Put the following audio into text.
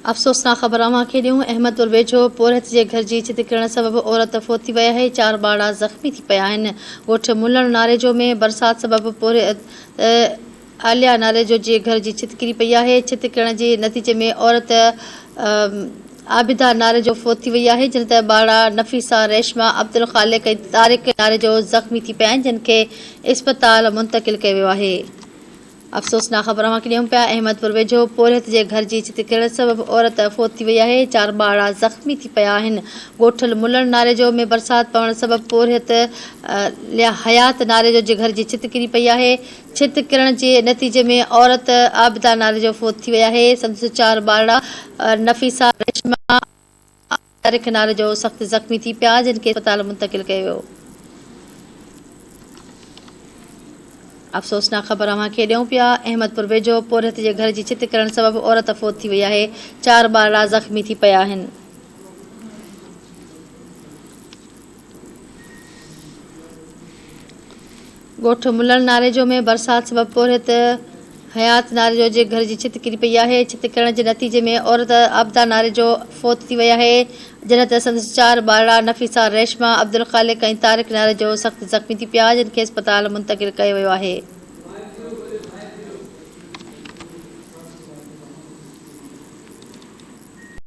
अफ़सोसनाक ख़बर अव्हां खे ॾियूं। अहमदपुर वेझो पोरहत जे घर जी छिति किरण सबबि औरत फोत थी वई आहे। 4 ॿारड़ा ज़ख़्मी थी पिया आहिनि। ॻोठ मुलण नारेजो में बरसाति सबबि आलिया नारेजो जे घर जी छिति किरी पई आहे। छिति किरण जे नतीजे में औरत आबिदा नारेजो फोत थी वई आहे, जिन ते ॿारड़ा नफ़ीसा, रेशमा, अब्दुल ख़ालिक ऐं तारिक नारेजो ज़ख़्मी थी पिया आहिनि, जिन खे इस्पताल मुंतक़िल कयो वियो आहे। अफ़सोसनाक ख़बर अव्हां खे ॾियूं पिया। अहमदपुर वेझो पोरहत जे घर जी छिति किरण सबबि औरत फोत थी वई आहे। 4 ॿारड़ा ज़ख़्मी थी पिया आहिनि। ॻोठ मुलण नारेजो में बरसाति पवण सबबि पोरहत हयात नारेजो जे घर जी छिति किरी पई आहे। छिति किरण जे नतीजे में औरत आबिदा नारेजो फोत थी वई आहे। संदसि 4 ॿारड़ा नफ़ीसा, रेशमा, तारिक नारेजो सख़्त ज़ख़्मी थी पिया, जिन खे इस्पताल मुंतक़िल कयो वियो। अफ़सोसनाक ख़बर अव्हां खे ॾियूं पिया। अहमदपुर वेझो पोरहत जे घर जी छिति किरण सबबि औरत फोत थी वई आहे। 4 ॿारड़ा ज़ख़्मी थी पिया आहिनि। ॻोठ मुलण नारेजो में बरसाति सबबि पोरहत हयात नारेजो जे घर जी छिति किरी पई आहे। छिति किरण जे नतीजे में औरत आबिदा नारेजो फोत थी वई आहे, जिन ते संदसि 4 ॿारड़ा नफ़ीसा, रेशमा, अब्दुल ख़ालिक ऐं तारिक नारेजो सख़्त ज़ख़्मी थी पिया, जिन खे इस्पताल मुंतक़िल कयो वियो आहे।